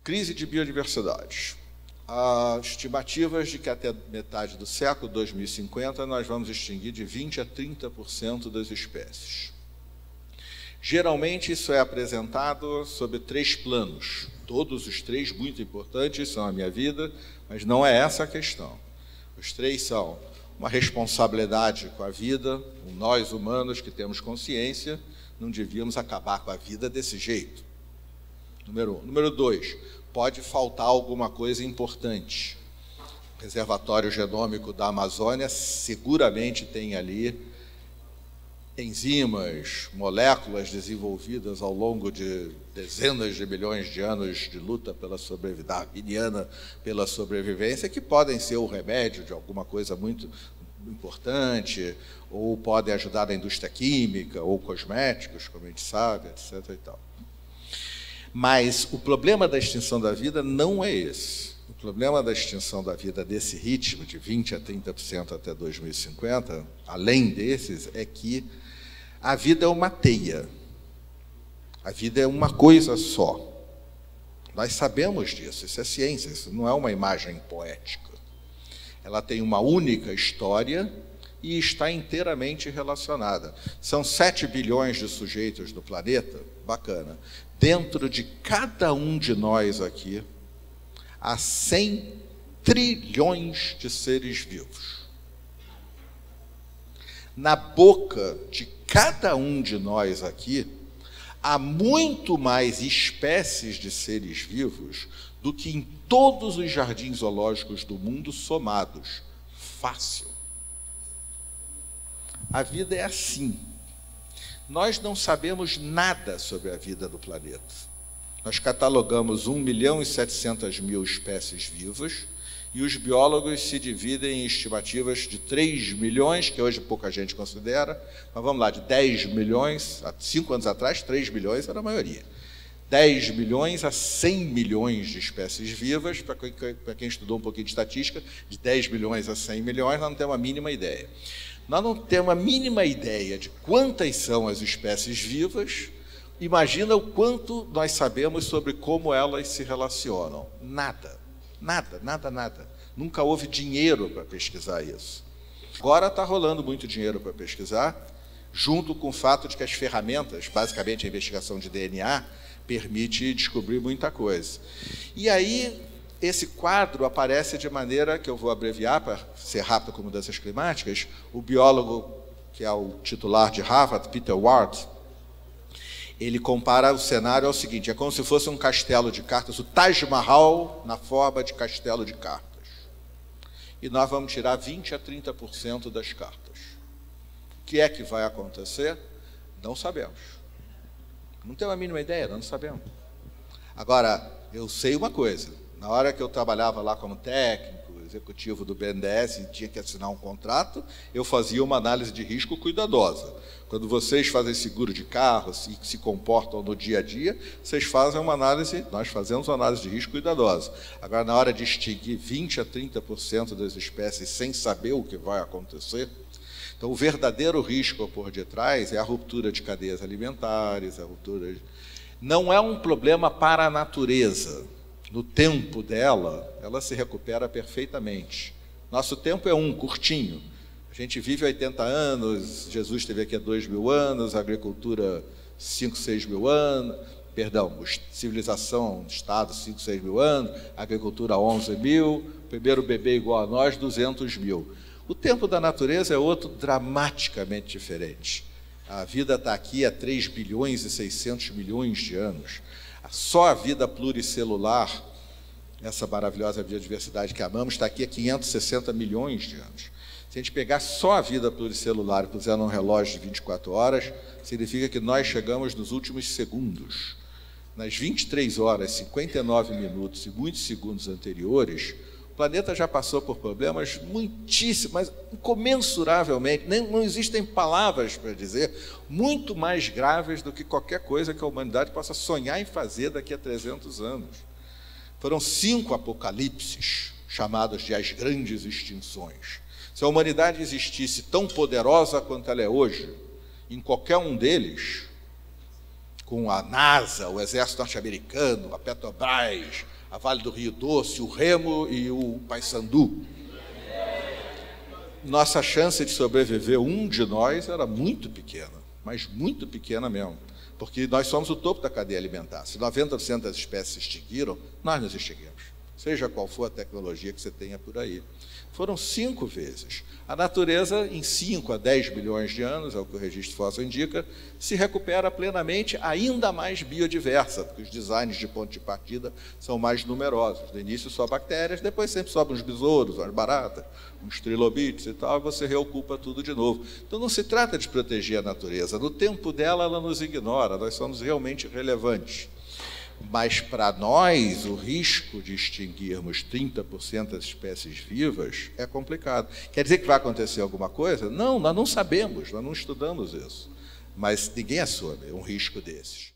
Crise de biodiversidade. Há estimativas de que até metade do século, 2050, nós vamos extinguir de 20% a 30% das espécies. Geralmente, isso é apresentado sob 3 planos. Todos os 3 muito importantes são a minha vida, mas não é essa a questão. Os 3 são uma responsabilidade com a vida, nós humanos que temos consciência, não devíamos acabar com a vida desse jeito. Número 1. Número 2, pode faltar alguma coisa importante. O reservatório genômico da Amazônia seguramente tem ali enzimas, moléculas desenvolvidas ao longo de dezenas de milhões de anos de luta pela sobrevivência, darwiniana pela sobrevivência, que podem ser o remédio de alguma coisa muito importante, ou podem ajudar na indústria química, ou cosméticos, como a gente sabe, etc. e tal. Mas o problema da extinção da vida não é esse. O problema da extinção da vida desse ritmo, de 20% a 30% até 2050, além desses, é que a vida é uma teia. A vida é uma coisa só. Nós sabemos disso, isso é ciência, isso não é uma imagem poética. Ela tem uma única história e está inteiramente relacionada. São 7 bilhões de sujeitos no planeta, bacana. Dentro de cada um de nós aqui, há 100 trilhões de seres vivos. Na boca de cada um de nós aqui, há muito mais espécies de seres vivos do que em todos os jardins zoológicos do mundo somados. Fácil. A vida é assim. Nós não sabemos nada sobre a vida do planeta. Nós catalogamos 1.700.000 espécies vivas e os biólogos se dividem em estimativas de 3 milhões, que hoje pouca gente considera, mas vamos lá, de 10 milhões, há 5 anos atrás, 3 milhões era a maioria. 10 milhões a 100 milhões de espécies vivas, para quem estudou um pouquinho de estatística, de 10 milhões a 100 milhões, nós não temos a mínima ideia. Nós não temos a mínima ideia de quantas são as espécies vivas. Imagina o quanto nós sabemos sobre como elas se relacionam. Nada, nada, nada, nada. Nunca houve dinheiro para pesquisar isso. Agora está rolando muito dinheiro para pesquisar, junto com o fato de que as ferramentas, basicamente a investigação de DNA, permite descobrir muita coisa. E aí, esse quadro aparece de maneira que eu vou abreviar, para ser rápido com mudanças climáticas. O biólogo, que é o titular de Harvard, Peter Ward, ele compara o cenário ao seguinte: é como se fosse um castelo de cartas, o Taj Mahal na forma de castelo de cartas. E nós vamos tirar 20% a 30% das cartas. O que é que vai acontecer? Não sabemos. Não tenho a mínima ideia, não sabemos. Agora, eu sei uma coisa: na hora que eu trabalhava lá como técnico, executivo do BNDES e tinha que assinar um contrato, eu fazia uma análise de risco cuidadosa. Quando vocês fazem seguro de carros e se comportam no dia a dia, vocês fazem uma análise, nós fazemos uma análise de risco cuidadosa. Agora, na hora de extinguir 20% a 30% das espécies sem saber o que vai acontecer, então o verdadeiro risco por detrás é a ruptura de cadeias alimentares, a ruptura de... Não é um problema para a natureza. No tempo dela, ela se recupera perfeitamente. Nosso tempo é curtinho. A gente vive 80 anos, Jesus esteve aqui há 2.000 anos, a agricultura 5, 6 mil anos, civilização, Estado 5, 6 mil anos, agricultura 11 mil, primeiro bebê igual a nós, 200 mil. O tempo da natureza é outro dramaticamente diferente. A vida está aqui há 3 bilhões e 600 milhões de anos. Só a vida pluricelular, essa maravilhosa biodiversidade que amamos, está aqui há 560 milhões de anos. Se a gente pegar só a vida pluricelular e puser num relógio de 24 horas, significa que nós chegamos nos últimos segundos. Nas 23 horas, 59 minutos e muitos segundos anteriores, o planeta já passou por problemas muitíssimos, mas incomensuravelmente, não existem palavras para dizer, muito mais graves do que qualquer coisa que a humanidade possa sonhar em fazer daqui a 300 anos. Foram 5 apocalipses, chamados de as grandes extinções. Se a humanidade existisse tão poderosa quanto ela é hoje, em qualquer um deles, com a NASA, o Exército Norte-Americano, a Petrobras, a Vale do Rio Doce, o Remo e o Paysandu. Nossa chance de sobreviver um de nós era muito pequena, mas muito pequena mesmo, porque nós somos o topo da cadeia alimentar. Se 90% das espécies se extinguiram, nós nos extinguimos, seja qual for a tecnologia que você tenha por aí. Foram 5 vezes. A natureza, em 5 a 10 bilhões de anos, é o que o registro fóssil indica, se recupera plenamente, ainda mais biodiversa, porque os designs de ponto de partida são mais numerosos. No início só bactérias, depois sempre sobem uns besouros, umas baratas, uns trilobites e tal, e você reocupa tudo de novo. Então não se trata de proteger a natureza. No tempo dela, ela nos ignora, nós somos realmente relevantes. Mas, para nós, o risco de extinguirmos 30% das espécies vivas é complicado. Quer dizer que vai acontecer alguma coisa? Não, nós não sabemos, nós não estudamos isso. Mas ninguém assume um risco desses.